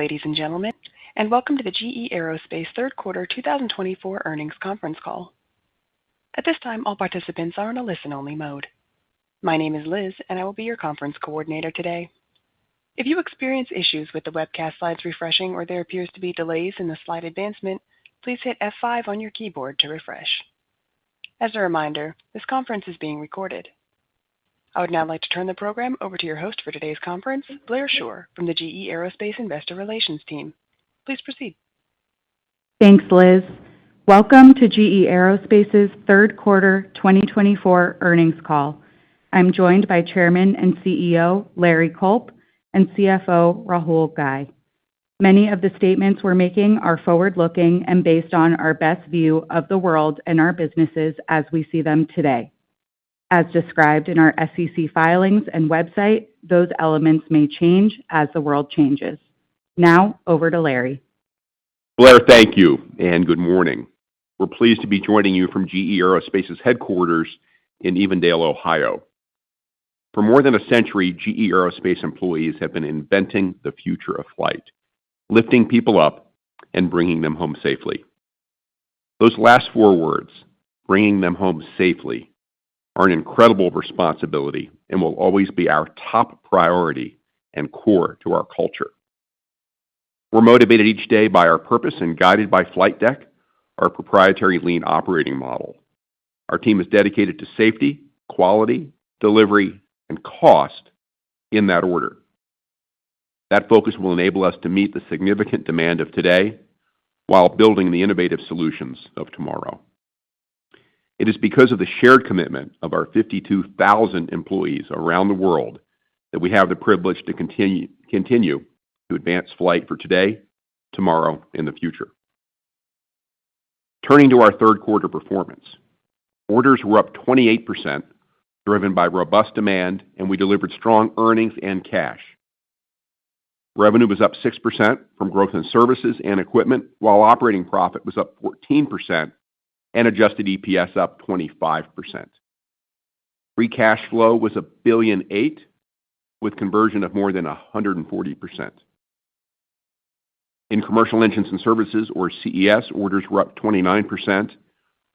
Ladies and gentlemen, and welcome to the GE Aerospace Third Quarter 2024 Earnings Conference Call. At this time, all participants are in a listen-only mode. My name is Liz, and I will be your conference coordinator today. If you experience issues with the webcast slides refreshing or there appears to be delays in the slide advancement, please hit F5 on your keyboard to refresh. As a reminder, this conference is being recorded. I would now like to turn the program over to your host for today's conference, Blair Shore, from the GE Aerospace Investor Relations team. Please proceed. Thanks, Liz. Welcome to GE Aerospace's Third Quarter 2024 Earnings Call. I'm joined by Chairman and CEO Larry Culp and CFO Rahul Ghai. Many of the statements we're making are forward-looking and based on our best view of the world and our businesses as we see them today. As described in our SEC filings and website, those elements may change as the world changes. Now, over to Larry. Blair, thank you, and good morning. We're pleased to be joining you from GE Aerospace's headquarters in Evendale, Ohio. For more than a century, GE Aerospace employees have been inventing the future of flight, lifting people up and bringing them home safely. Those last four words, bringing them home safely, are an incredible responsibility and will always be our top priority and core to our culture. We're motivated each day by our purpose and guided by Flight Deck, our proprietary lean operating model. Our team is dedicated to safety, quality, delivery, and cost in that order. That focus will enable us to meet the significant demand of today while building the innovative solutions of tomorrow. It is because of the shared commitment of our 52,000 employees around the world that we have the privilege to continue to advance flight for today, tomorrow, and the future. Turning to our third quarter performance, orders were up 28%, driven by robust demand, and we delivered strong earnings and cash. Revenue was up 6% from growth in services and equipment, while operating profit was up 14%, and adjusted EPS up 25%. Free cash flow was $1.8 billion, with conversion of more than 140%. In commercial engines and services, or CES, orders were up 29%,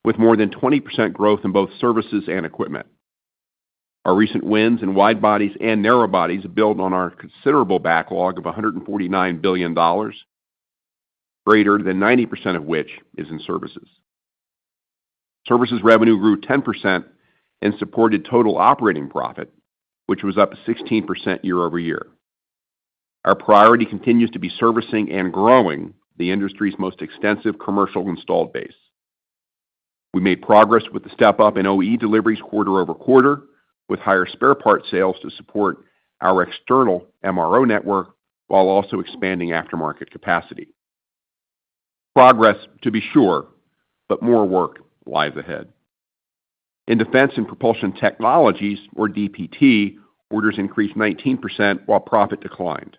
with more than 20% growth in both services and equipment. Our recent wins in wide bodies and narrow bodies build on our considerable backlog of $149 billion, greater than 90% of which is in services. Services revenue grew 10% and supported total operating profit, which was up 16% year over year. Our priority continues to be servicing and growing the industry's most extensive commercial installed base. We made progress with the step-up in OE deliveries quarter over quarter, with higher spare parts sales to support our external MRO network while also expanding aftermarket capacity. Progress, to be sure, but more work lies ahead. In Defense and Propulsion Technologies, or DPT, orders increased 19% while profit declined.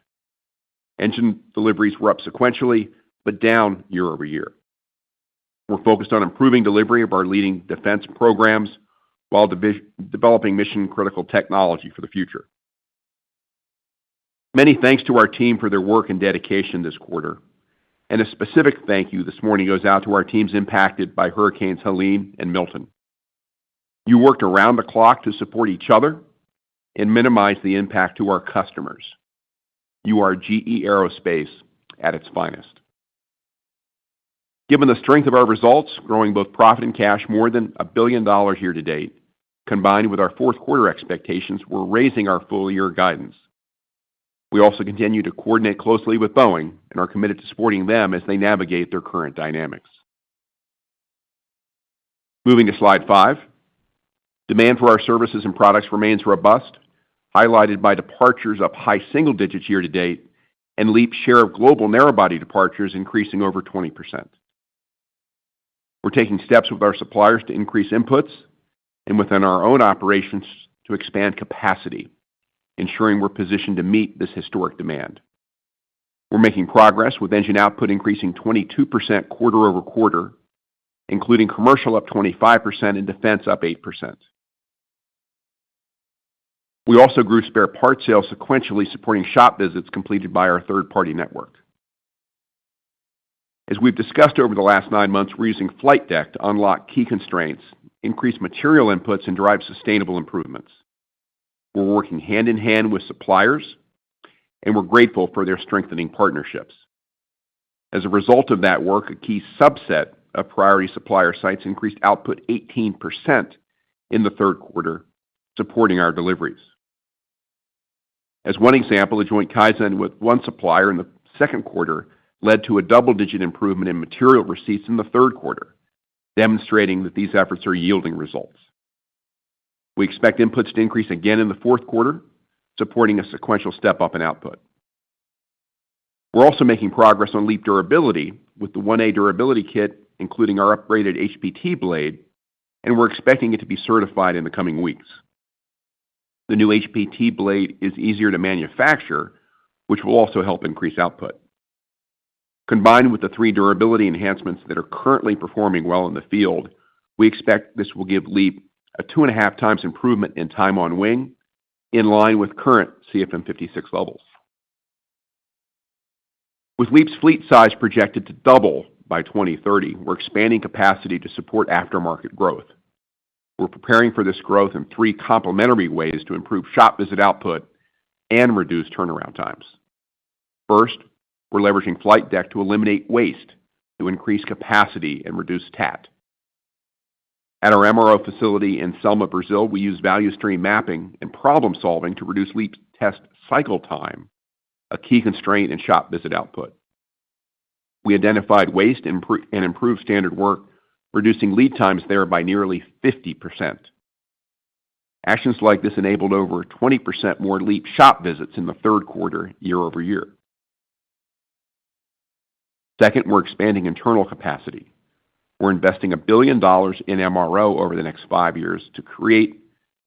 Engine deliveries were up sequentially, but down year over year. We're focused on improving delivery of our leading defense programs while developing mission-critical technology for the future. Many thanks to our team for their work and dedication this quarter. And a specific thank you this morning goes out to our teams impacted by Hurricanes Helene and Milton. You worked around the clock to support each other and minimize the impact to our customers. You are GE Aerospace at its finest. Given the strength of our results, growing both profit and cash more than $1 billion year to date, combined with our fourth quarter expectations, we're raising our full-year guidance. We also continue to coordinate closely with Boeing and are committed to supporting them as they navigate their current dynamics. Moving to slide 5, demand for our services and products remains robust, highlighted by departures up high single digits year to date and LEAP's share of global narrow-body departures increasing over 20%. We're taking steps with our suppliers to increase inputs and within our own operations to expand capacity, ensuring we're positioned to meet this historic demand. We're making progress with engine output increasing 22% quarter over quarter, including commercial up 25% and defense up 8%. We also grew spare parts sales sequentially, supporting shop visits completed by our third-party network. As we've discussed over the last 9 months, we're using flight deck to unlock key constraints, increase material inputs, and drive sustainable improvements. We're working hand in hand with suppliers, and we're grateful for their strengthening partnerships. As a result of that work, a key subset of priority supplier sites increased output 18% in the third quarter, supporting our deliveries. As one example, a joint Kaizen with one supplier in the second quarter led to a double-digit improvement in material receipts in the third quarter, demonstrating that these efforts are yielding results. We expect inputs to increase again in the fourth quarter, supporting a sequential step-up in output. We're also making progress on LEAP durability with the 1A durability kit, including our upgraded HPT blade, and we're expecting it to be certified in the coming weeks. The new HPT blade is easier to manufacture, which will also help increase output. Combined with the 3 durability enhancements that are currently performing well in the field, we expect this will give LEAP a 2.5 times improvement in time on wing, in line with current CFM56 levels. With LEAP's fleet size projected to double by 2030, we're expanding capacity to support aftermarket growth. We're preparing for this growth in 3 complementary ways to improve shop visit output and reduce turnaround times. First, we're leveraging flight deck to eliminate waste, to increase capacity and reduce TAT. At our MRO facility in Selma, Brazil, we use value stream mapping and problem solving to reduce LEAP test cycle time, a key constraint in shop visit output. We identified waste and improved standard work, reducing lead times there by nearly 50%. Actions like this enabled over 20% more LEAP shop visits in the third quarter year over year. Second, we're expanding internal capacity. We're investing $1 billion in MRO over the next 5 years to create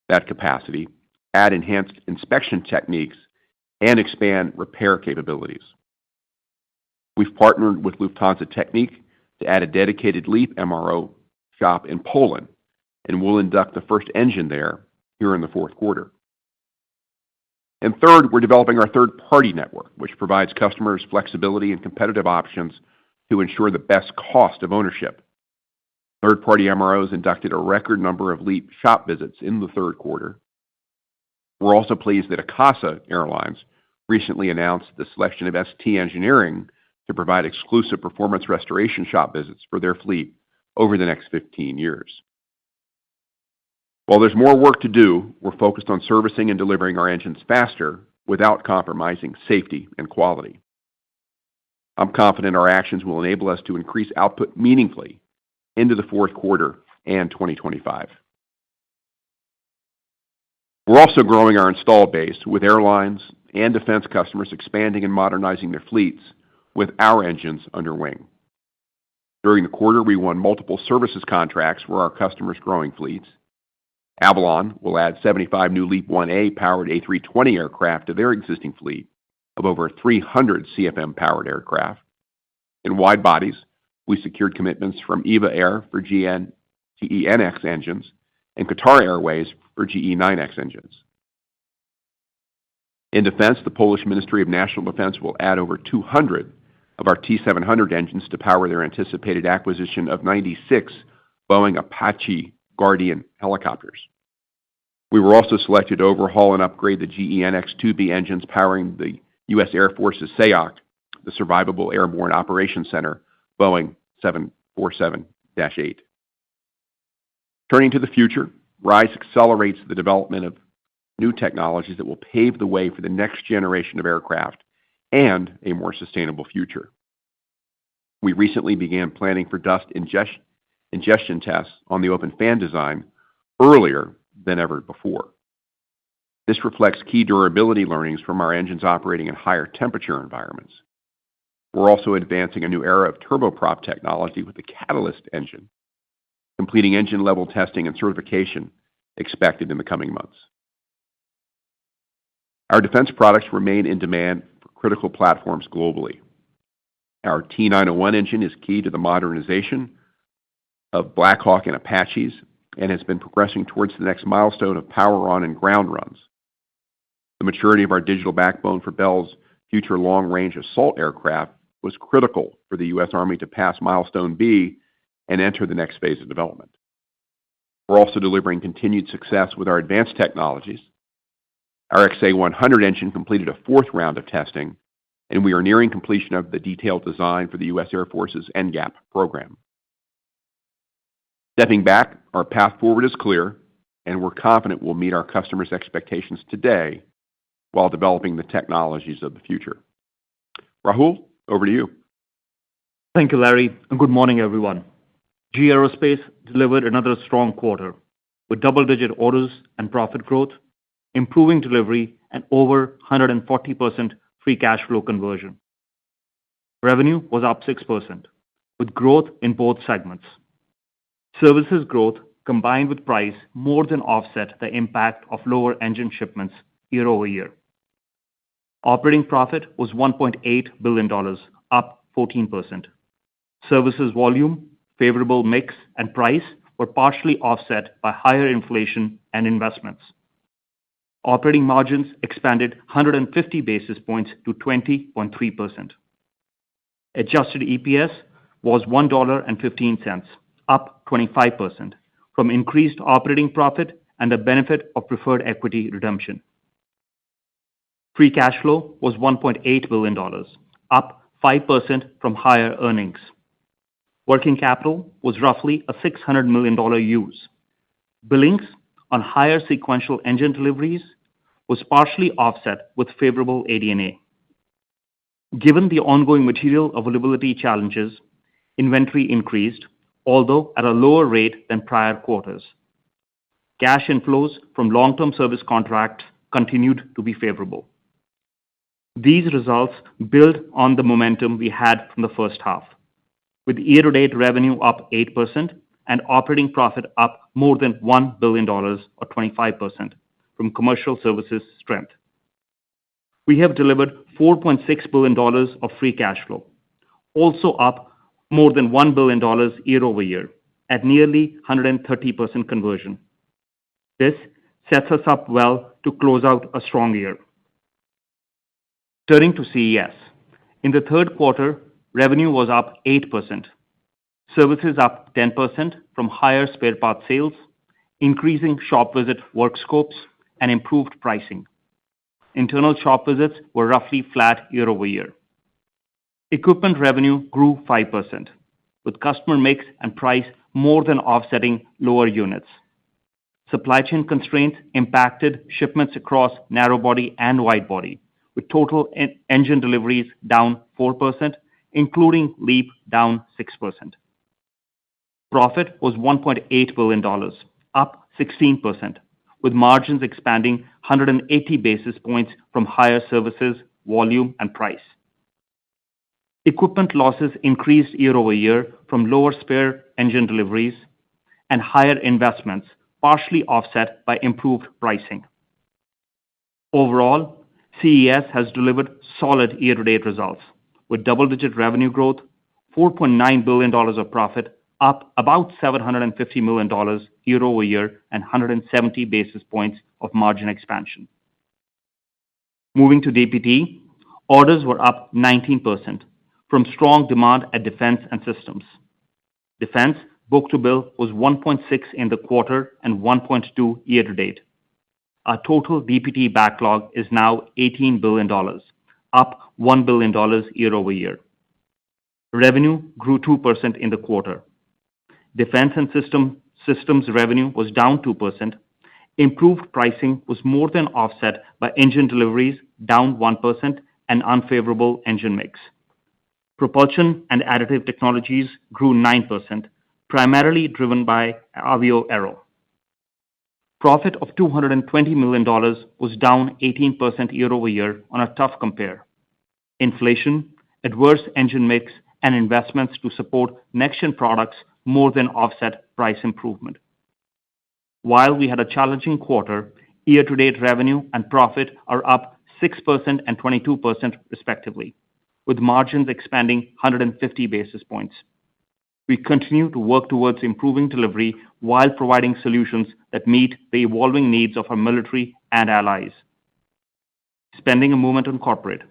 that capacity, add enhanced inspection techniques, and expand repair capabilities. We've partnered with Lufthansa Technik to add a dedicated LEAP MRO shop in Poland, and we'll induct the first engine there here in the fourth quarter. And third, we're developing our third-party network, which provides customers flexibility and competitive options to ensure the best cost of ownership. Third-party MROs inducted a record number of LEAP shop visits in the third quarter. We're also pleased that Akasa Airlines recently announced the selection of ST Engineering to provide exclusive performance restoration shop visits for their fleet over the next 15 years. While there's more work to do, we're focused on servicing and delivering our engines faster without compromising safety and quality. I'm confident our actions will enable us to increase output meaningfully into the fourth quarter and 2025. We're also growing our installed base with airlines and defense customers expanding and modernizing their fleets with our engines under wing. During the quarter, we won multiple services contracts for our customers' growing fleets. Avalon will add 75 new LEAP 1A powered A320 aircraft to their existing fleet of over 300 CFM powered aircraft. In wide bodies, we secured commitments from EVA Air for GE9X engines and Qatar Airways for GE9X engines. In defense, the Polish Ministry of National Defense will add over 200 of our T-700 engines to power their anticipated acquisition of 96 Boeing Apache Guardian helicopters. We were also selected to overhaul and upgrade the GE9X-2B engines powering the U.S. Air Force's SAOC, the Survivable Airborne Operations Center, Boeing 747-8. Turning to the future, RISE accelerates the development of new technologies that will pave the way for the next generation of aircraft and a more sustainable future. We recently began planning for dust ingestion tests on the open fan design earlier than ever before. This reflects key durability learnings from our engines operating in higher temperature environments. We're also advancing a new era of turboprop technology with the Catalyst engine, completing engine-level testing and certification expected in the coming months. Our defense products remain in demand for critical platforms globally. Our T901 engine is key to the modernization of Black Hawk and Apaches and has been progressing towards the next milestone of power on and ground runs. The maturity of our digital backbone for Bell's future long-range assault aircraft was critical for the U.S. Army to pass Milestone B and enter the next phase of development. We're also delivering continued success with our advanced technologies. Our XA-100 engine completed a fourth round of testing, and we are nearing completion of the detailed design for the U.S. Air Force's NGAP program. Stepping back, our path forward is clear, and we're confident we'll meet our customers' expectations today while developing the technologies of the future. Rahul, over to you. Thank you, Larry, and good morning, everyone. GE Aerospace delivered another strong quarter with double-digit orders and profit growth, improving delivery, and over 140% free cash flow conversion. Revenue was up 6%, with growth in both segments. Services growth combined with price more than offset the impact of lower engine shipments year-over-year. Operating profit was $1.8 billion, up 14%. Services volume, favorable mix, and price were partially offset by higher inflation and investments. Operating margins expanded 150 basis points to 20.3%. Adjusted EPS was $1.15, up 25%, from increased operating profit and the benefit of preferred equity redemption. Free cash flow was $1.8 billion, up 5% from higher earnings. Working capital was roughly a $600 million use. Billings on higher sequential engine deliveries was partially offset with favorable AD&A. Given the ongoing material availability challenges, inventory increased, although at a lower rate than prior quarters. Cash inflows from long-term service contracts continued to be favorable. These results build on the momentum we had from the first half, with year-to-date revenue up 8% and operating profit up more than $1 billion, or 25%, from commercial services strength. We have delivered $4.6 billion of free cash flow, also up more than $1 billion year-over-year, at nearly 130% conversion. This sets us up well to close out a strong year. Turning to CES. In the third quarter, revenue was up 8%. Services up 10% from higher spare part sales, increasing shop visit work scopes, and improved pricing. Internal shop visits were roughly flat year-over-year. Equipment revenue grew 5%, with customer mix and price more than offsetting lower units. Supply chain constraints impacted shipments across narrow-body and wide-body, with total engine deliveries down 4%, including LEAP down 6%. Profit was $1.8 billion, up 16%, with margins expanding 180 basis points from higher services, volume, and price. Equipment losses increased year-over-year from lower spare engine deliveries and higher investments, partially offset by improved pricing. Overall, CES has delivered solid year-to-date results, with double-digit revenue growth, $4.9 billion of profit, up about $750 million year-over-year, and 170 basis points of margin expansion. Moving to DPT, orders were up 19%, from strong demand at Defense and Systems. Defense book-to-bill was 1.6 in the quarter and 1.2 year-to-date. Our total DPT backlog is now $18 billion, up $1 billion year-over-year. Revenue grew 2% in the quarter. Defense and Systems revenue was down 2%. Improved pricing was more than offset by engine deliveries down 1% and unfavorable engine mix. Propulsion and Additive Technologies grew 9%, primarily driven by Avio Aero. Profit of $220 million was down 18% year-over-year on a tough compare. Inflation, adverse engine mix, and investments to support next-gen products more than offset price improvement. While we had a challenging quarter, year-to-date revenue and profit are up 6% and 22% respectively, with margins expanding 150 basis points. We continue to work towards improving delivery while providing solutions that meet the evolving needs of our military and allies. Spending a moment on corporate.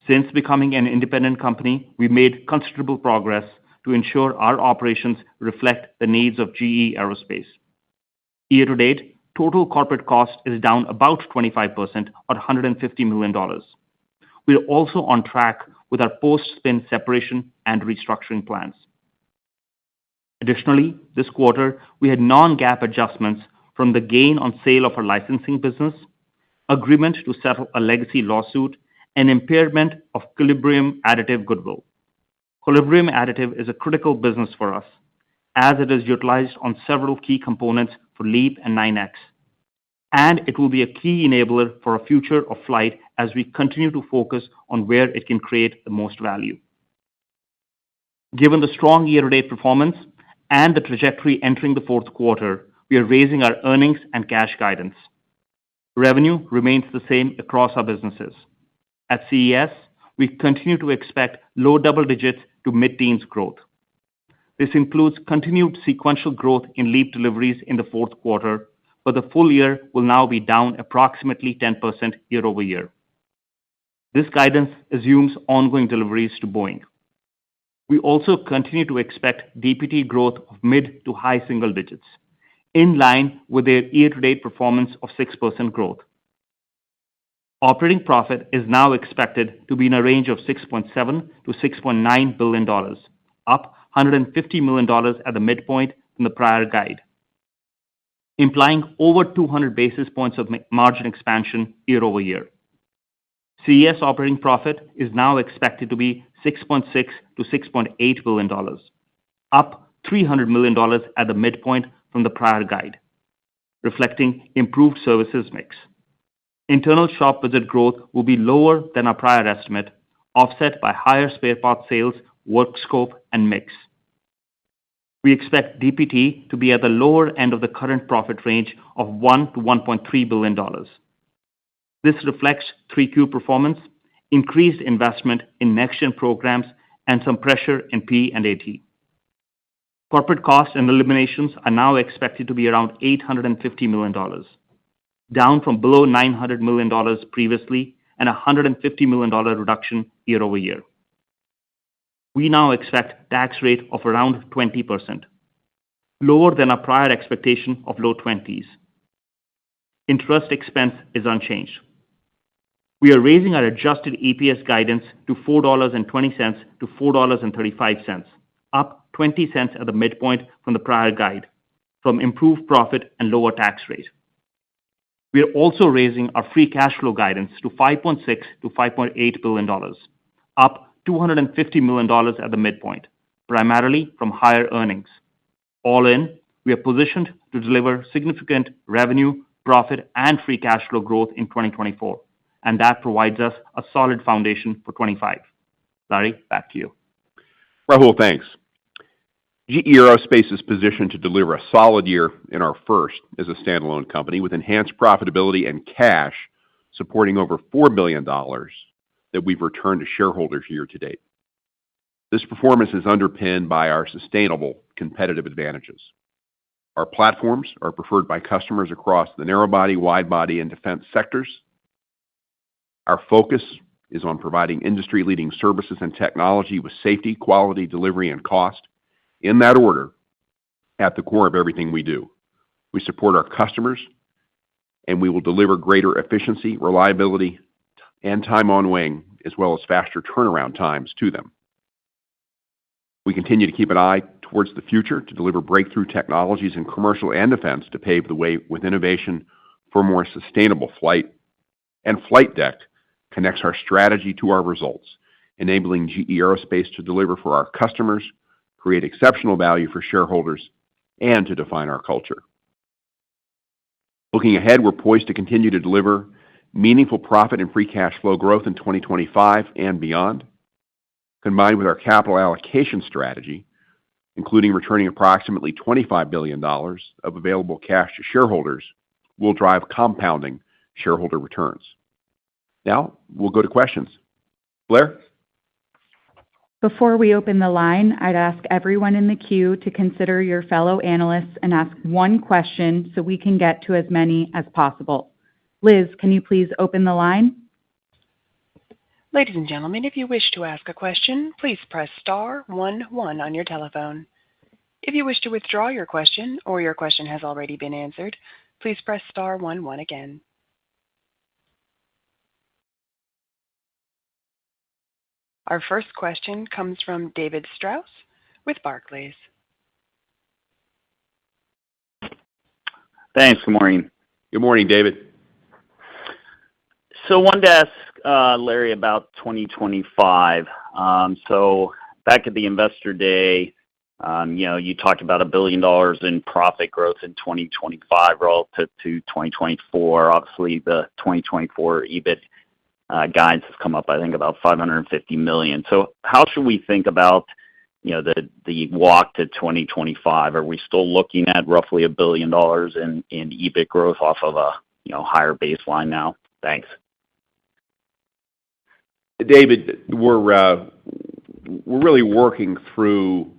Since becoming an independent company, we made considerable progress to ensure our operations reflect the needs of GE Aerospace. Year to date, total corporate cost is down about 25% or $150 million. We are also on track with our post-spin separation and restructuring plans. Additionally, this quarter, we had non-GAAP adjustments from the gain on sale of our licensing business, agreement to settle a legacy lawsuit, and impairment of Equilibrium Additive goodwill. Equilibrium Additive is a critical business for us, as it is utilized on several key components for LEAP and 9X, and it will be a key enabler for our future of flight as we continue to focus on where it can create the most value. Given the strong year-to-date performance and the trajectory entering the fourth quarter, we are raising our earnings and cash guidance. Revenue remains the same across our businesses. At CES, we continue to expect low double digits to mid-teens growth. This includes continued sequential growth in LEAP deliveries in the fourth quarter, but the full year will now be down approximately 10% year-over-year. This guidance assumes ongoing deliveries to Boeing. We also continue to expect DPT growth of mid to high single digits, in line with their year-to-date performance of 6% growth. Operating profit is now expected to be in a range of $6.7 to $6.9 billion, up $150 million at the midpoint from the prior guide, implying over 200 basis points of margin expansion year-over-year. CES operating profit is now expected to be $6.6 to $6.8 billion, up $300 million at the midpoint from the prior guide, reflecting improved services mix. Internal shop visit growth will be lower than our prior estimate, offset by higher spare parts sales, work scope, and mix. We expect DPT to be at the lower end of the current profit range of $1 to $1.3 billion. This reflects 3Q performance, increased investment in next-gen programs, and some pressure in P&AT. Corporate costs and eliminations are now expected to be around $850 million, down from below $900 million previously, and a $150 million reduction year-over-year. We now expect tax rate of around 20%, lower than our prior expectation of low 20s. Interest expense is unchanged. We are raising our adjusted EPS guidance to $4.20 to $4.35, up 20 cents at the midpoint from the prior guide, from improved profit and lower tax rate. We are also raising our free cash flow guidance to $5.6 to $5.8 billion, up $250 million at the midpoint, primarily from higher earnings. All in, we are positioned to deliver significant revenue, profit, and free cash flow growth in 2024, and that provides us a solid foundation for 2025. Larry, back to you. Rahul, thanks. GE Aerospace is positioned to deliver a solid year in our first as a standalone company with enhanced profitability and cash supporting over $4 billion that we've returned to shareholders year to date. This performance is underpinned by our sustainable competitive advantages. Our platforms are preferred by customers across the narrow-body, wide-body, and defense sectors. Our focus is on providing industry-leading services and technology with safety, quality, delivery, and cost, in that order, at the core of everything we do. We support our customers, and we will deliver greater efficiency, reliability, and time on wing, as well as faster turnaround times to them. We continue to keep an eye towards the future to deliver breakthrough technologies in commercial and defense to pave the way with innovation for more sustainable flight. And Flight Deck connects our strategy to our results, enabling GE Aerospace to deliver for our customers, create exceptional value for shareholders, and to define our culture. Looking ahead, we're poised to continue to deliver meaningful profit and free cash flow growth in 2025 and beyond. Combined with our capital allocation strategy, including returning approximately $25 billion of available cash to shareholders, will drive compounding shareholder returns. Now, we'll go to questions. Blair? Before we open the line, I'd ask everyone in the queue to consider your fellow analysts and ask one question so we can get to as many as possible. Liz, can you please open the line? Ladies and gentlemen, if you wish to ask a question, please press star 11 on your telephone. If you wish to withdraw your question or your question has already been answered, please press star 11 again. Our first question comes from David Strauss with Barclays. Thanks. Good morning. Good morning, David. So I wanted to ask Larry about 2025. So back at the Investor Day, you talked about $1 billion in profit growth in 2025 relative to 2024. Obviously, the 2024 EBIT guidance has come up, I think, about $550 million. So how should we think about the walk to 2025? Are we still looking at roughly $1 billion in EBIT growth off of a higher baseline now? Thanks. David, we're really working through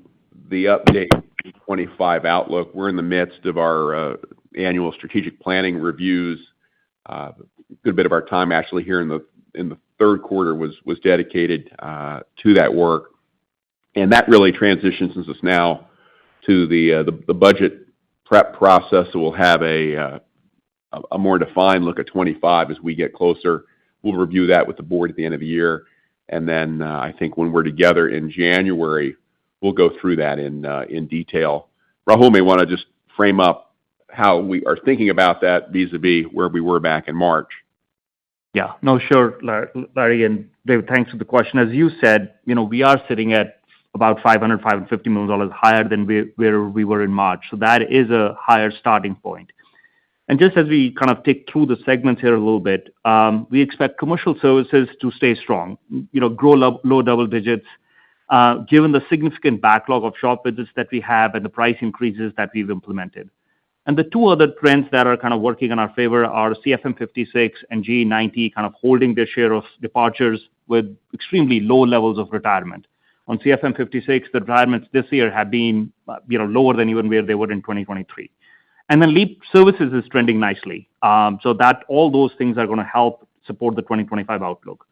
the update 2025 outlook. We're in the midst of our annual strategic planning reviews. A good bit of our time actually here in the third quarter was dedicated to that work. And that really transitions us now to the budget prep process. So we'll have a more defined look at 25 as we get closer. We'll review that with the board at the end of the year. And then I think when we're together in January, we'll go through that in detail. Rahul may want to just frame up how we are thinking about that vis-a-vis where we were back in March. Yeah, no, sure, Larry, and David, thanks for the question. As you said, we are sitting at about $550 million higher than where we were in March. So that is a higher starting point. And just as we kind of tick through the segments here a little bit, we expect commercial services to stay strong, grow low double digits, given the significant backlog of shop visits that we have and the price increases that we've implemented. And the two other trends that are kind of working in our favor are CFM56 and GE90 kind of holding their share of departures with extremely low levels of retirement. On CFM56, the retirements this year have been lower than even where they were in 2023. And then LEAP services is trending nicely. So that all those things are going to help support the 2025 outlook.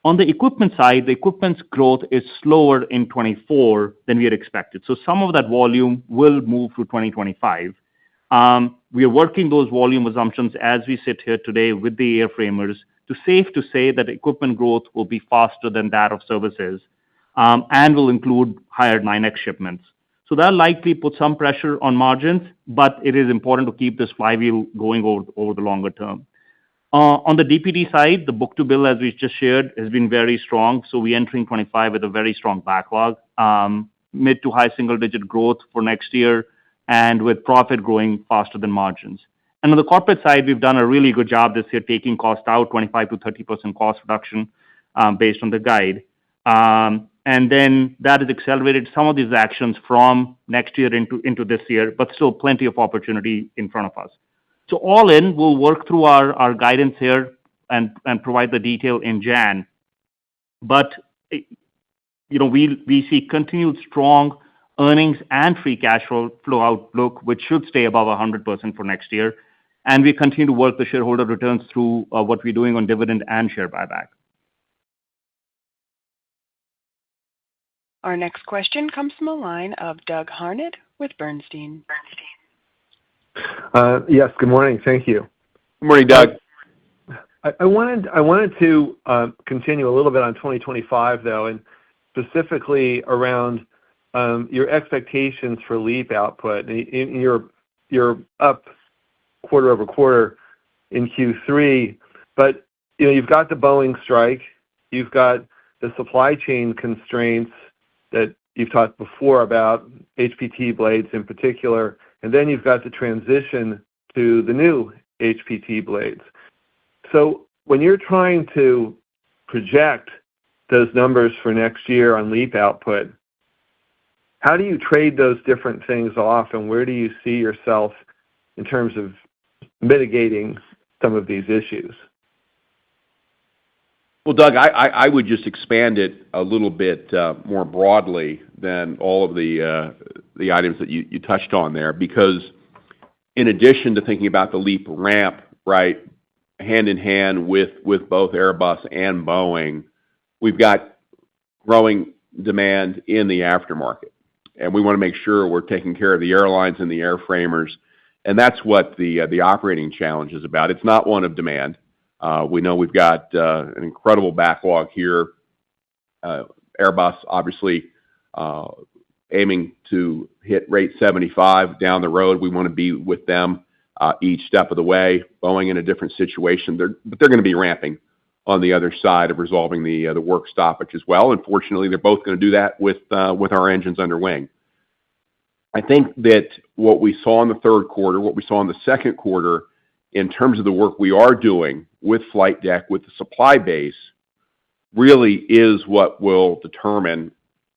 On the equipment side, the equipment's growth is slower in 24 than we had expected. So some of that volume will move to 2025. We are working those volume assumptions as we sit here today with the airframers to safe to say that equipment growth will be faster than that of services and will include higher 9X shipments. So that likely puts some pressure on margins, but it is important to keep this flywheel going over the longer term. On the DPD side, the book-to-bill, as we just shared, has been very strong. So we're entering 25 with a very strong backlog, mid to high single-digit growth for next year, and with profit growing faster than margins. And on the corporate side, we've done a really good job this year taking cost out, 25 to 30% cost reduction based on the guide. And then that has accelerated some of these actions from next year into this year, but still plenty of opportunity in front of us. So all in, we'll work through our guidance here and provide the detail in Jan. But we see continued strong earnings and free cash flow outlook, which should stay above 100% for next year. And we continue to work the shareholder returns through what we're doing on dividend and share buyback. Our next question comes from a line of Doug Harned with Bernstein. Yes, good morning. Thank you. Good morning, Doug. I wanted to continue a little bit on 2025, though, and specifically around your expectations for LEAP output. You're up quarter over quarter in Q3, but you've got the Boeing strike, you've got the supply chain constraints that you've talked before about, HPT blades in particular, and then you've got the transition to the new HPT blades. So when you're trying to project those numbers for next year on LEAP output, how do you trade those different things off, and where do you see yourself in terms of mitigating some of these issues? Well, Doug, I would just expand it a little bit more broadly than all of the items that you touched on there, because in addition to thinking about the LEAP ramp, right, hand in hand with both Airbus and Boeing, we've got growing demand in the aftermarket, and we want to make sure we're taking care of the airlines and the airframers, and that's what the operating challenge is about. It's not one of demand. We know we've got an incredible backlog here. Airbus, obviously, aiming to hit rate 75 down the road. We want to be with them each step of the way. Boeing in a different situation, but they're going to be ramping on the other side of resolving the work stoppage as well. And fortunately, they're both going to do that with our engines under wing. I think that what we saw in the third quarter, what we saw in the second quarter, in terms of the work we are doing with flight deck, with the supply base, really is what will determine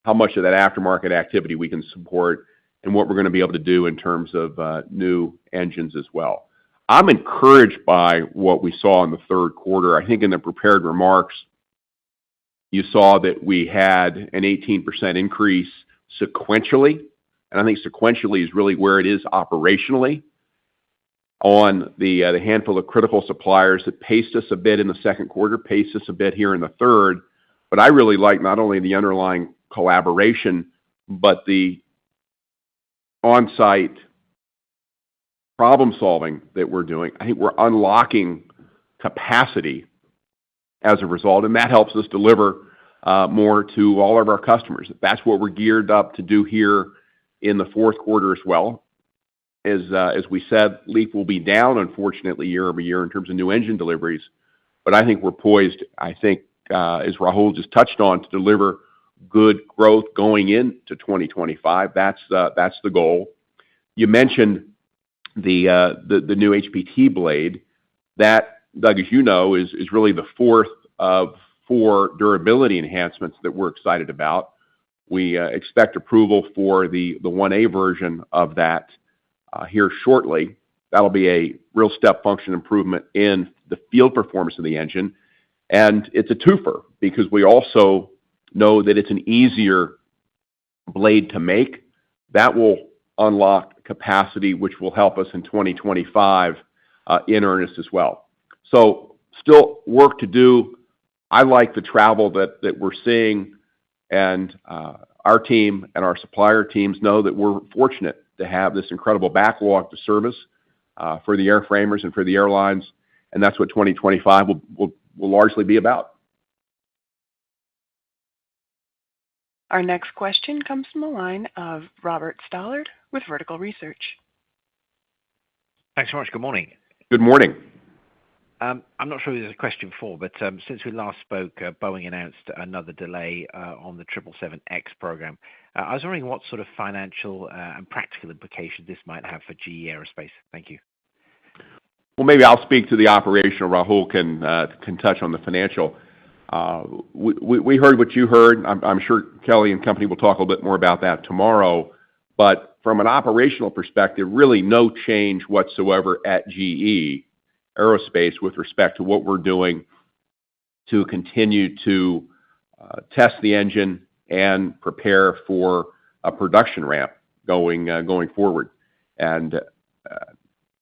how much of that aftermarket activity we can support and what we're going to be able to do in terms of new engines as well. I'm encouraged by what we saw in the third quarter. I think in the prepared remarks, you saw that we had an 18% increase sequentially, and I think sequentially is really where it is operationally, on the handful of critical suppliers that paced us a bit in the second quarter, paced us a bit here in the third. But I really like not only the underlying collaboration, but the on-site problem solving that we're doing. I think we're unlocking capacity as a result, and that helps us deliver more to all of our customers. That's what we're geared up to do here in the fourth quarter as well. As we said, LEAP will be down, unfortunately, year-over-year in terms of new engine deliveries. But I think we're poised, as Rahul just touched on, to deliver good growth going into 2025. That's the goal. You mentioned the new HPT blade. That, Doug, as you know, is really the fourth of 4 durability enhancements that we're excited about. We expect approval for the 1A version of that here shortly. That'll be a real step function improvement in the field performance of the engine. And it's a twofer because we also know that it's an easier blade to make. That will unlock capacity, which will help us in 2025 in earnest as well. So still work to do. I like the travel that we're seeing, and our team and our supplier teams know that we're fortunate to have this incredible backlog to service for the airframers and for the airlines, and that's what 2025 will largely be about. Our next question comes from the line of Robert Stallard with Vertical Research. Thanks so much. Good morning. Good morning. I'm not sure there's a question for, but since we last spoke, Boeing announced another delay on the 777X program. I was wondering what sort of financial and practical implications this might have for GE Aerospace. Thank you. Well, maybe I'll speak to the operational. Rahul can touch on the financial. We heard what you heard. I'm sure Kelly and company will talk a little bit more about that tomorrow. But from an operational perspective, really no change whatsoever at GE Aerospace with respect to what we're doing to continue to test the engine and prepare for a production ramp going forward. And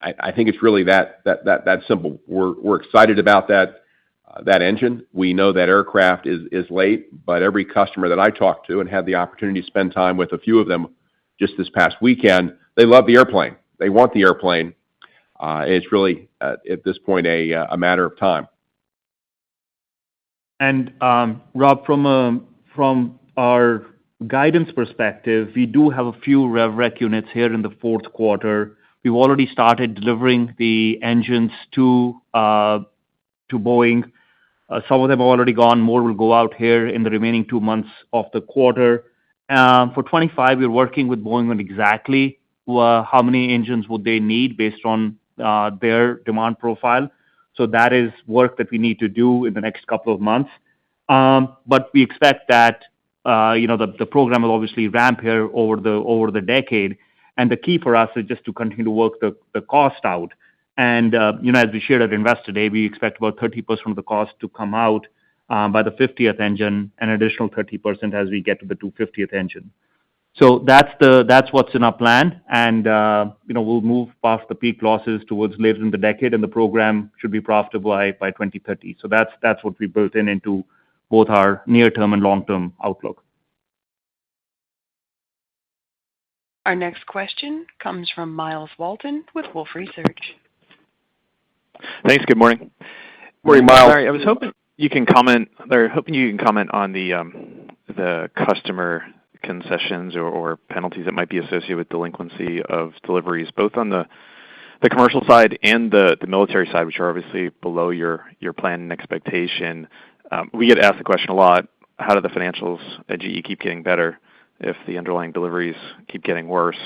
I think it's really that simple. We're excited about that engine. We know that aircraft is late, but every customer that I talked to and had the opportunity to spend time with a few of them just this past weekend, they love the airplane. They want the airplane. It's really, at this point, a matter of time. And Rob, from our guidance perspective, we do have a few RevRec units here in the fourth quarter. We've already started delivering the engines to Boeing. Some of them have already gone. More will go out here in the remaining 2 months of the quarter. For 25, we're working with Boeing on exactly how many engines would they need based on their demand profile. So that is work that we need to do in the next couple of months. But we expect that the program will obviously ramp here over the decade. And the key for us is just to continue to work the cost out. And as we shared at Investor Day, we expect about 30% of the cost to come out by the 50th engine, and additional 30% as we get to the 250th engine. So that's what's in our plan, and we'll move past the peak losses towards later in the decade, and the program should be profitable by 2030. So that's what we built into both our near-term and long-term outlook. Our next question comes from Miles Walton with Wolfe Research. Thanks. Good morning. Morning, Miles. Larry, I was hoping you can comment on the customer concessions or penalties that might be associated with delinquency of deliveries, both on the commercial side and the military side, which are obviously below your plan and expectation. We get asked the question a lot: how do the financials at GE keep getting better if the underlying deliveries keep getting worse?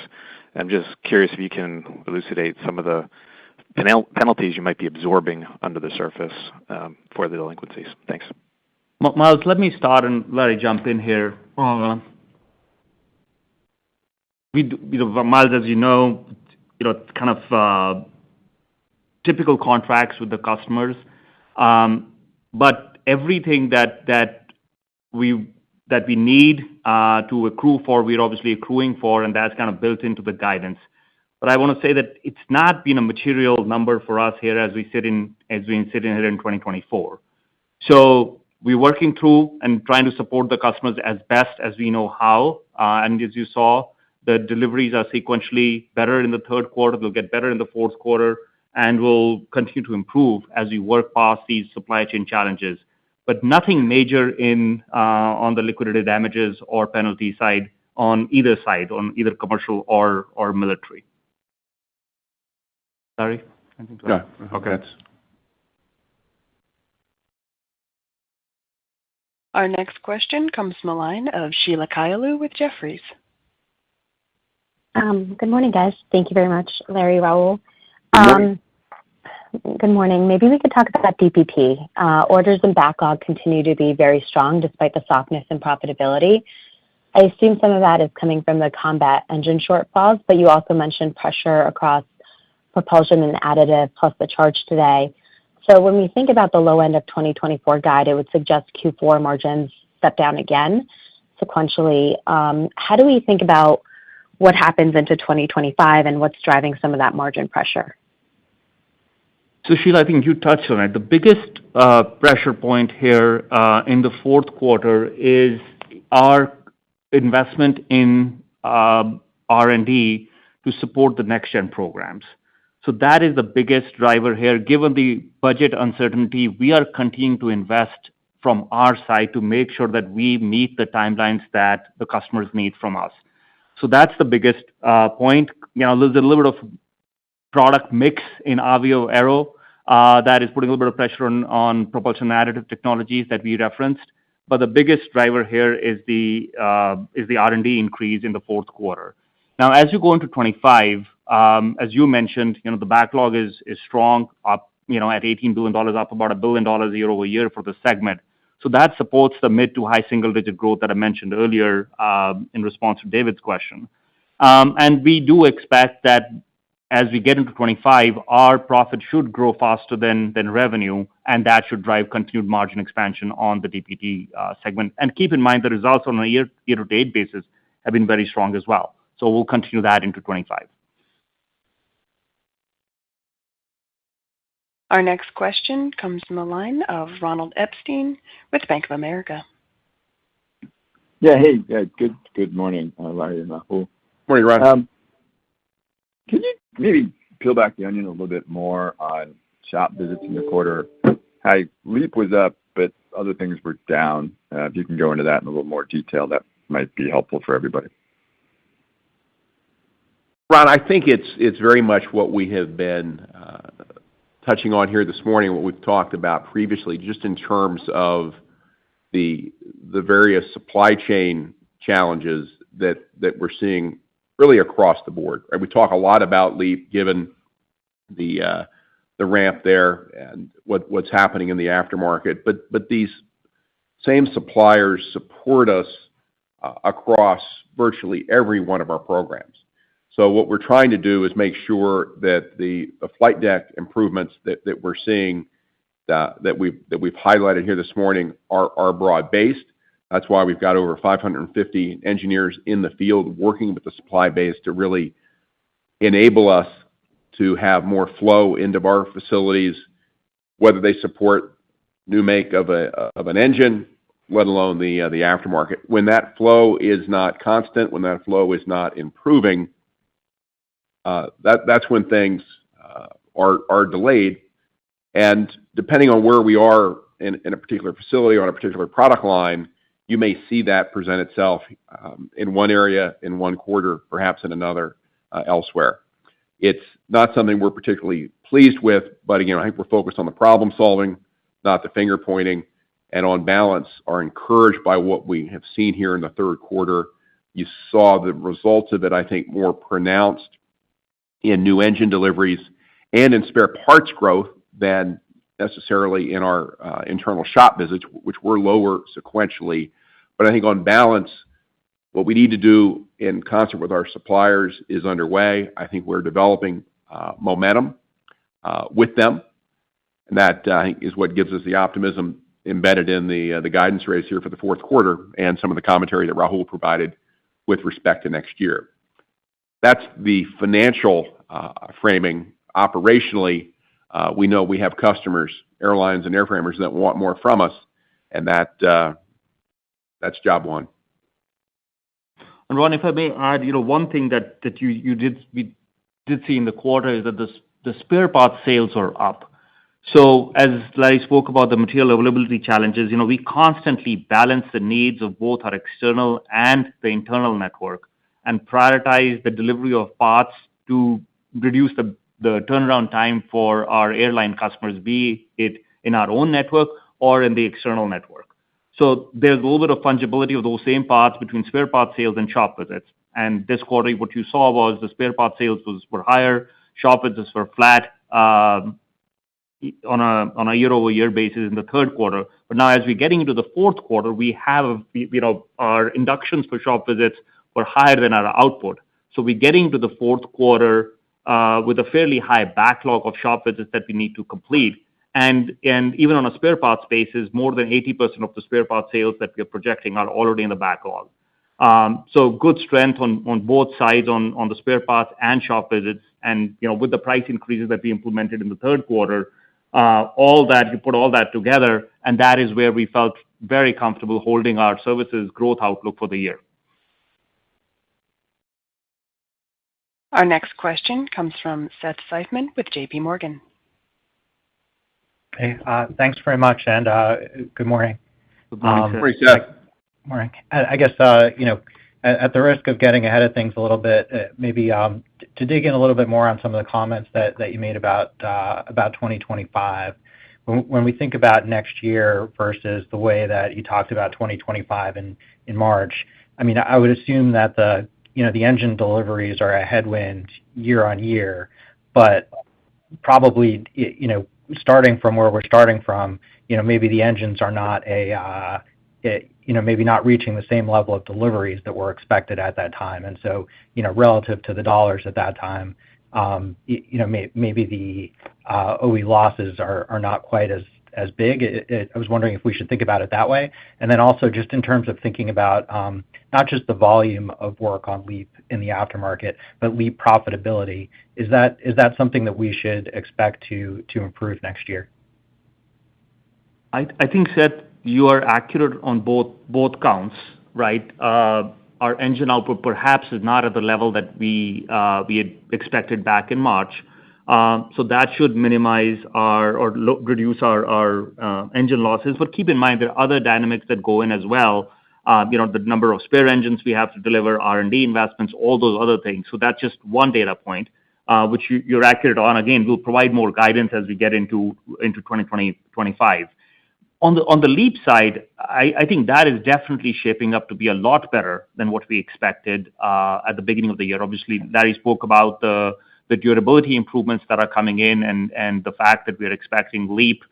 I'm just curious if you can elucidate some of the penalties you might be absorbing under the surface for the delinquencies. Thanks. Miles, let me start and Larry jump in here. Miles, as you know, kind of typical contracts with the customers, but everything that we need to accrue for, we're obviously accruing for, and that's kind of built into the guidance. But I want to say that it's not been a material number for us here as we sit here in 2024. So we're working through and trying to support the customers as best as we know how. And as you saw, the deliveries are sequentially better in the third quarter. They'll get better in the fourth quarter, and will continue to improve as we work past these supply chain challenges. But nothing major on the liquidated damages or penalty side on either commercial or military. Sorry? No. Okay. Our next question comes from the line of Sheila Kahyaoglu with Jefferies. Good morning, guys. Thank you very much, Larry, Raul. Good morning. Good morning. Maybe we could talk about DPP. Orders and backlog continue to be very strong despite the softness in profitability. I assume some of that is coming from the combat engine shortfalls, but you also mentioned pressure across propulsion and additive, plus the charge today. So when we think about the low end of 2024 guide, it would suggest Q4 margins step down again sequentially. How do we think about what happens into 2025 and what's driving some of that margin pressure? So Sheila, I think you touched on it. The biggest pressure point here in the fourth quarter is our investment in R&D to support the next-gen programs. So that is the biggest driver here. Given the budget uncertainty, we are continuing to invest from our side to make sure that we meet the timelines that the customers need from us. So that's the biggest point. There's a little bit of product mix in Avio Aero that is putting a little bit of pressure on propulsion additive technologies that we referenced. But the biggest driver here is the R&D increase in the fourth quarter. Now, as you go into 25, as you mentioned, the backlog is strong, up at $18 billion, up about $1 billion year over year for the segment. So that supports the mid to high single-digit growth that I mentioned earlier in response to David's question. And we do expect that as we get into 25, our profit should grow faster than revenue, and that should drive continued margin expansion on the DPT segment. And keep in mind, the results on a year-to-date basis have been very strong as well. So we'll continue that into 25. Our next question comes from the line of Ronald Epstein with Bank of America. Yeah, hey, good morning, Larry and Rahul. Morning, Ron. Can you maybe peel back the onion a little bit more on shop visits in the quarter? How LEAP was up, but other things were down. If you can go into that in a little more detail, that might be helpful for everybody. Ron, I think it's very much what we have been touching on here this morning, what we've talked about previously, just in terms of the various supply chain challenges that we're seeing really across the board. Right? We talk a lot about LEAP, given the ramp there and what's happening in the aftermarket. But these same suppliers support us across virtually every one of our programs. So what we're trying to do is make sure that the flight deck improvements that we're seeing that we've highlighted here this morning are broad-based. That's why we've got over 550 engineers in the field working with the supply base to really enable us to have more flow into our facilities, whether they support new make of an engine let alone the aftermarket. When that flow is not constant, when that flow is not improving, that's when things are delayed. And depending on where we are in a particular facility, on a particular product line, you may see that present itself in one area, in one quarter, perhaps in another elsewhere. It's not something we're particularly pleased with, but again, I think we're focused on the problem solving, not the finger pointing, and on balance are encouraged by what we have seen here in the third quarter. You saw the results of it, I think, more pronounced in new engine deliveries and in spare parts growth than necessarily in our internal shop visits, which were lower sequentially. But I think on balance, what we need to do in concert with our suppliers is underway. I think we're developing momentum with them, and that I think is what gives us the optimism embedded in the guidance raise here for the fourth quarter and some of the commentary that Rahul provided with respect to next year. That's the financial framing. Operationally, we know we have customers, airlines and airframers that want more from us, and that's job one. And Ron, if I may add, one thing that we did see in the quarter is that the spare parts sales are up. So as Larry spoke about the material availability challenges, we constantly balance the needs of both our external and the internal network and prioritize the delivery of parts to reduce the turnaround time for our airline customers, be it in our own network or in the external network. So there's a little bit of fungibility of those same parts between spare parts sales and shop visits. And this quarter, what you saw was the spare parts sales were higher, shop visits were flat on a year-over-year basis in the third quarter. But now, as we're getting into the fourth quarter, we have our inductions for shop visits were higher than our output. So we're getting to the fourth quarter with a fairly high backlog of shop visits that we need to complete. And even on a spare parts basis, more than 80% of the spare parts sales that we're projecting are already in the backlog. So good strength on both sides on the spare parts and shop visits. And with the price increases that we implemented in the third quarter, you put all that together, and that is where we felt very comfortable holding our services growth outlook for the year. Our next question comes from Seth Seifman with JP Morgan. Hey, thanks very much, and good morning. Good morning, Morning, Seth. Morning. I guess, at the risk of getting ahead of things a little bit, maybe to dig in a little bit more on some of the comments that you made about 2025. When we think about next year versus the way that you talked about 2025 in March, I mean, I would assume that the engine deliveries are a headwind year on year, but probably, starting from where we're starting from, maybe the engines are not maybe not reaching the same level of deliveries that were expected at that time. And so, relative to the dollars at that time, maybe the OE losses are not quite as big. I was wondering if we should think about it that way. And then also just in terms of thinking about not just the volume of work on LEAP in the aftermarket, but LEAP profitability, is that something that we should expect to improve next year? I think, Seth, you are accurate on both counts, right? Our engine output perhaps is not at the level that we had expected back in March. So that should minimize or reduce our engine losses. But keep in mind, there are other dynamics that go in as well. The number of spare engines we have to deliver, R&D investments, all those other things. So that's just one data point, which you're accurate on. Again, we'll provide more guidance as we get into 2025. On the LEAP side, I think that is definitely shaping up to be a lot better than what we expected at the beginning of the year. Obviously, Larry spoke about the durability improvements that are coming in and the fact that we're expecting LEAP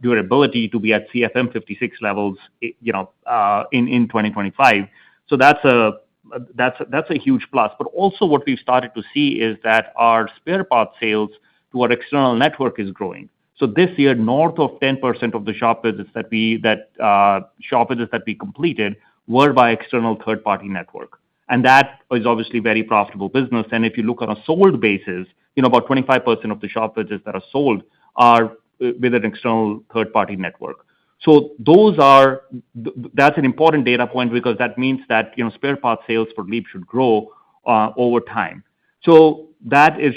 durability to be at CFM56 levels, in 2025. So that's a huge plus. But also what we've started to see is that our spare parts sales to our external network is growing. So this year, north of 10% of the shop visits that we completed were by external third-party network. And that is obviously very profitable business. And if you look on a sold basis, about 25% of the shop visits that are sold are with an external third-party network. So that's an important data point because that means that spare part sales for LEAP should grow over time. So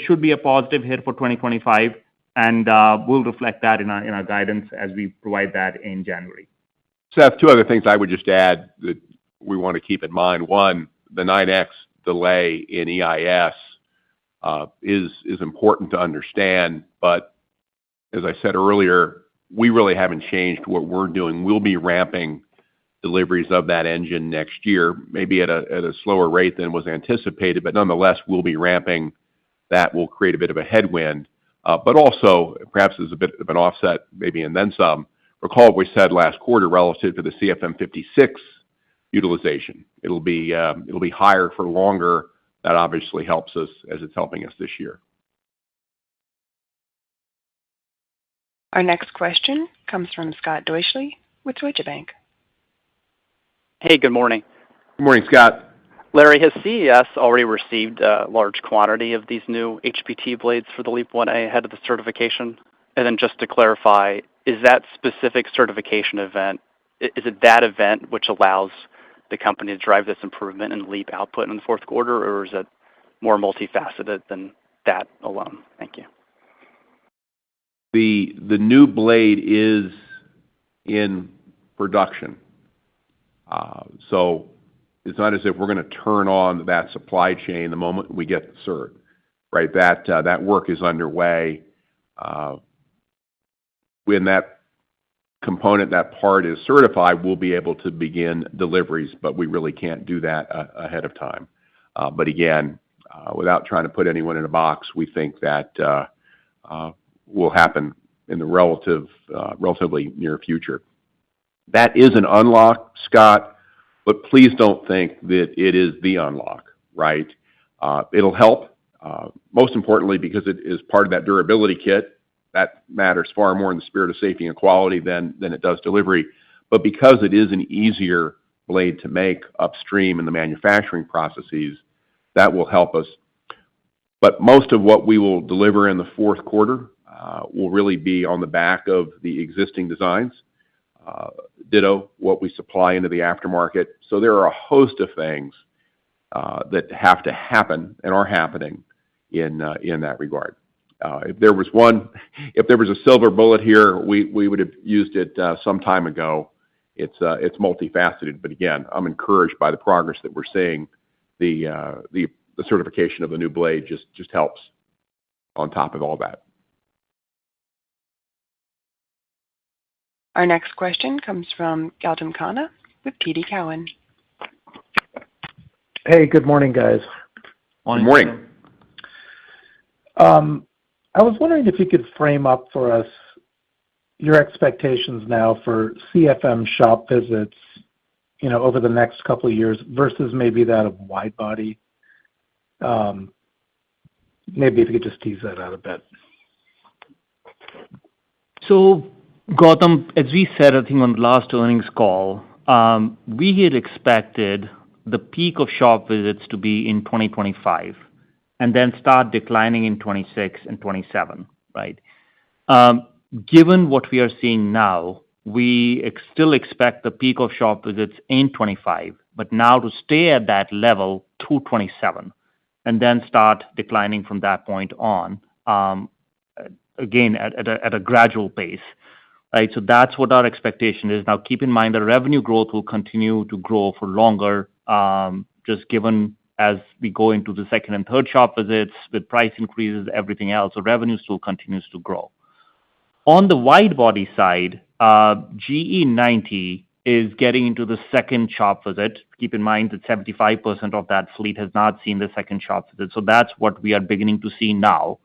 should be a positive hit for 2025, and we'll reflect that in our guidance as we provide that in January. Seth, two other things I would just add that we want to keep in mind. One, the 9X delay in EIS is important to understand, but as I said earlier, we really haven't changed what we're doing. We'll be ramping deliveries of that engine next year, maybe at a slower rate than was anticipated, but nonetheless, we'll be ramping. That will create a bit of a headwind, but also perhaps as a bit of an offset, maybe and then some. Recall what we said last quarter relative to the CFM56 utilization. It'll be higher for longer. That obviously helps us as it's helping us this year. Our next question comes from Scott Deuschle with Deutsche Bank. Hey, good morning. Good morning, Scott. Larry, has CES already received a large quantity of these new HPT blades for the LEAP-1A ahead of the certification? And then just to clarify, is that specific certification event, is it that event which allows the company to drive this improvement in LEAP output in the fourth quarter, or is it more multifaceted than that alone? Thank you. The new blade is in production. So it's not as if we're going to turn on that supply chain the moment we get the cert, right? That work is underway. When that component, that part is certified, we'll be able to begin deliveries, but we really can't do that ahead of time. But again, without trying to put anyone in a box, we think that will happen in the relatively near future. That is an unlock, Scott, but please don't think that it is the unlock, right? It'll help, most importantly, because it is part of that durability kit. That matters far more in the spirit of safety and quality than it does delivery. But because it is an easier blade to make upstream in the manufacturing processes, that will help us. But most of what we will deliver in the fourth quarter will really be on the back of the existing designs. Ditto what we supply into the aftermarket. So there are a host of things that have to happen and are happening in that regard. If there was a silver bullet here, we would have used it some time ago. It's multifaceted, but again, I'm encouraged by the progress that we're seeing. The certification of the new blade just helps on top of all that. Our next question comes from Gautam Khanna with TD Cowen. Hey, good morning, guys. Good morning. I was wondering if you could frame up for us your expectations now for CFM shop visits, over the next couple of years versus maybe that of wide body. Maybe if you could just tease that out a bit. So, Gautam, as we said, I think on the last earnings call, we had expected the peak of shop visits to be in 2025 and then start declining in 26 and 27, right? Given what we are seeing now, we still expect the peak of shop visits in 25, but now to stay at that level through 27 and then start declining from that point on, again, at a gradual pace. Right, so that's what our expectation is. Now, keep in mind that revenue growth will continue to grow for longer, just given as we go into the second and third shop visits with price increases, everything else, so revenue still continues to grow. On the wide body side, GE90 is getting into the second shop visit. Keep in mind that 75% of that fleet has not seen the second shop visit, so that's what we are beginning to see now.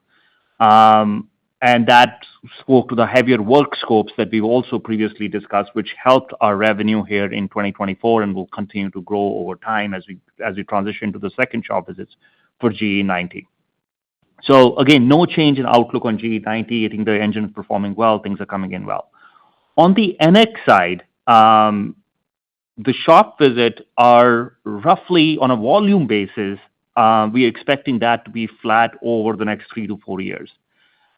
And that spoke to the heavier work scopes that we've also previously discussed, which helped our revenue here in 2024 and will continue to grow over time as we transition to the second shop visits for GE90. So again, no change in outlook on GE90. I think the engine is performing well. Things are coming in well. On the NX side, the shop visits are roughly on a volume basis. We're expecting that to be flat over the next 3 to 4 years.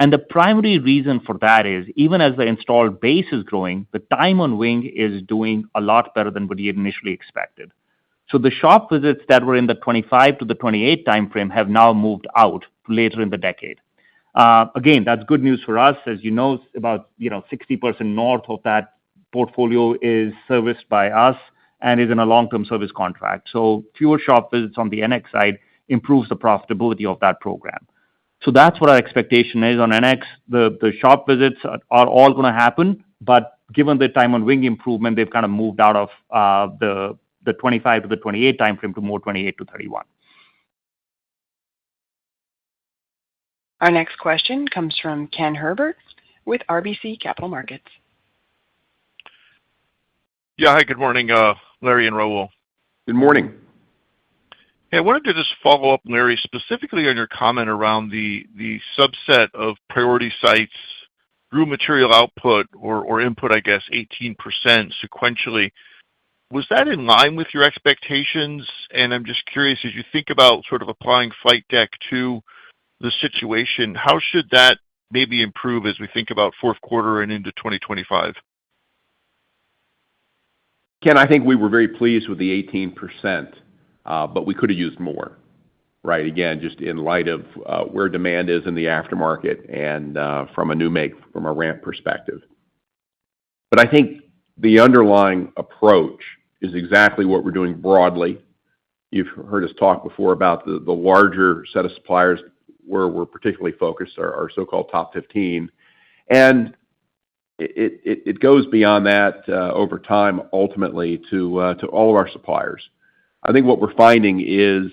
And the primary reason for that is, even as the installed base is growing, the time on wing is doing a lot better than what we had initially expected. So the shop visits that were in the 25 to the 28 timeframe have now moved out to later in the decade. Again, that's good news for us. As you know, about 60% north of that portfolio is serviced by us and is in a long-term service contract. So fewer shop visits on the NX side improves the profitability of that program. So that's what our expectation is on NX. The shop visits are all going to happen, but given the time on wing improvement, they've kind of moved out of the 25 to the 28 timeframe to more 28 to 31. Our next question comes from Ken Herbert with RBC Capital Markets. Yeah, hi, good morning, Larry and Raul. Good morning. Hey, I wanted to just follow up, Larry, specifically on your comment around the subset of priority sites grew material output or input, I guess, 18% sequentially. Was that in line with your expectations? And I'm just curious, as you think about sort of applying flight deck to the situation, how should that maybe improve as we think about fourth quarter and into 2025? Ken, I think we were very pleased with the 18%, but we could have used more, right? Again, just in light of where demand is in the aftermarket and from a new make, from a ramp perspective. But I think the underlying approach is exactly what we're doing broadly. You've heard us talk before about the larger set of suppliers where we're particularly focused, our so-called top 15. And it goes beyond that over time, ultimately, to all of our suppliers. I think what we're finding is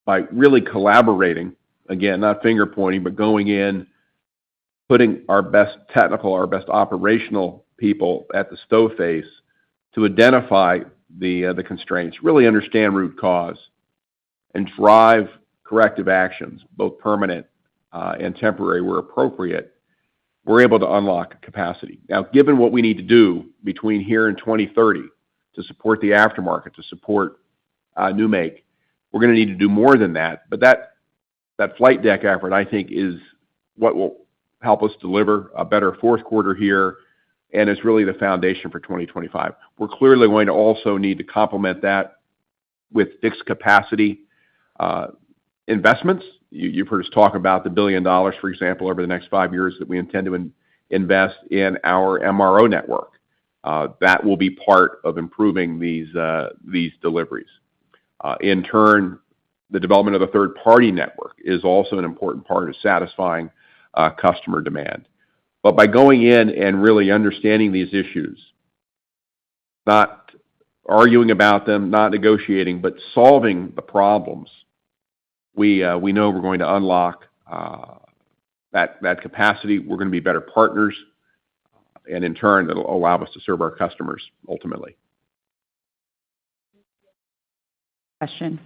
by really collaborating, again, not finger pointing, but going in, putting our best technical, our best operational people at the stove face to identify the constraints, really understand root cause, and drive corrective actions, both permanent and temporary where appropriate, we're able to unlock capacity. Now, given what we need to do between here and 2030 to support the aftermarket, to support new make, we're going to need to do more than that. But that flight deck effort, I think, is what will help us deliver a better fourth quarter here, and it's really the foundation for 2025. We're clearly going to also need to complement that with fixed capacity investments. You've heard us talk about the $1 billion, for example, over the next 5 years that we intend to invest in our MRO network. That will be part of improving these deliveries. In turn, the development of the third-party network is also an important part of satisfying customer demand. But by going in and really understanding these issues, not arguing about them, not negotiating, but solving the problems, we know we're going to unlock that capacity. We're going to be better partners, and in turn, that'll allow us to serve our customers ultimately. Question.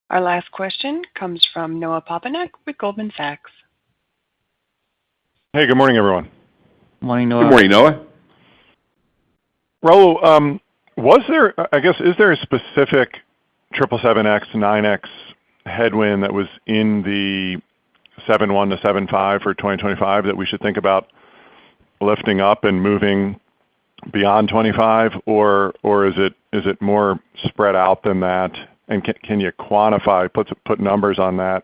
Our last question comes from Noah Poponak with Goldman Sachs. Hey, good morning, everyone. Morning, Noah. Good morning, Noah. Raul, is there a specific 777X, 9X headwind that was in the 7.1 to 7.5 for 2025 that we should think about lifting up and moving beyond 25, or is it more spread out than that? And can you quantify, put numbers on that?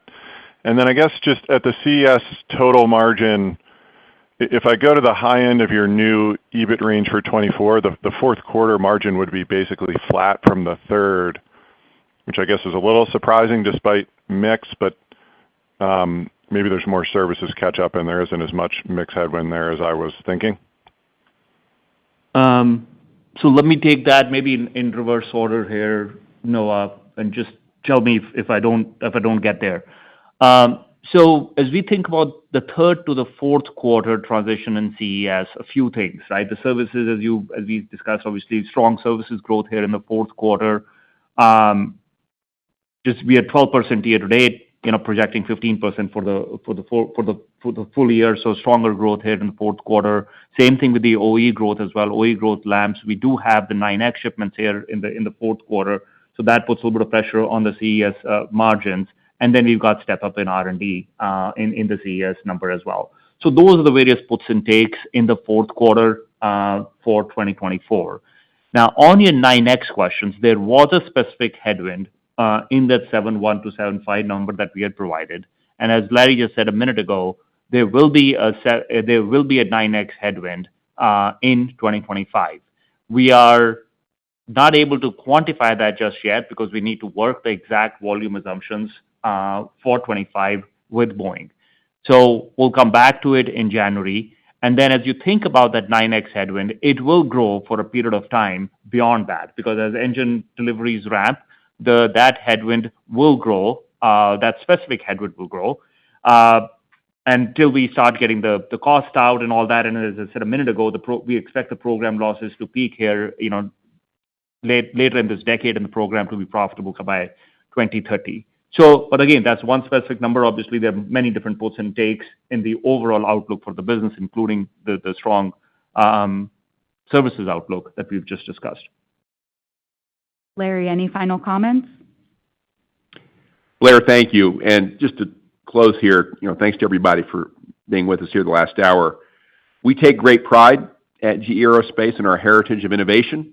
And then I guess just at the CES total margin, if I go to the high end of your new EBIT range for 24, the fourth quarter margin would be basically flat from the third, which I guess is a little surprising despite mix, but maybe there's more services catch up and there isn't as much mix headwind there as I was thinking. So let me take that maybe in reverse order here, Noah, and just tell me if I don't get there. So as we think about the third to the fourth quarter transition in CES, a few things, right? The services, as we discussed, obviously strong services growth here in the fourth quarter. Just we are 12% year to date, projecting 15% for the full year. So stronger growth here in the fourth quarter. Same thing with the OE growth as well. OE growth lamps. We do have the 9X shipments here in the fourth quarter. So that puts a little bit of pressure on the CES margins. and then we've got step up in R&D in the CES number as well. So those are the various puts and takes in the fourth quarter for 2024. Now, on your 9X questions, there was a specific headwind in that 7.1 to 7.5 number that we had provided. And as Larry just said a minute ago, there will be a 9X headwind in 2025. We are not able to quantify that just yet because we need to work the exact volume assumptions for 25 with Boeing. So we'll come back to it in January. And then as you think about that 9X headwind, it will grow for a period of time beyond that because as engine deliveries ramp, that headwind will grow. That specific headwind will grow until we start getting the cost out and all that. And as I said a minute ago, we expect the program losses to peak here, later in this decade and the program to be profitable by 2030. So, but again, that's one specific number. Obviously, there are many different puts and takes in the overall outlook for the business, including the strong services outlook that we've just discussed. Larry, any final comments? Blair, thank you. And just to close here, thanks to everybody for being with us here the last hour. We take great pride at GE Aerospace in our heritage of innovation,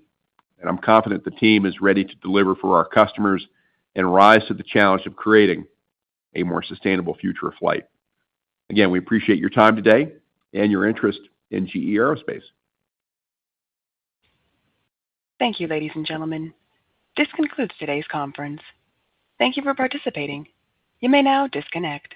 and I'm confident the team is ready to deliver for our customers and rise to the challenge of creating a more sustainable future of flight. Again, we appreciate your time today and your interest in GE Aerospace. Thank you, ladies and gentlemen. This concludes today's conference. Thank you for participating. You may now disconnect.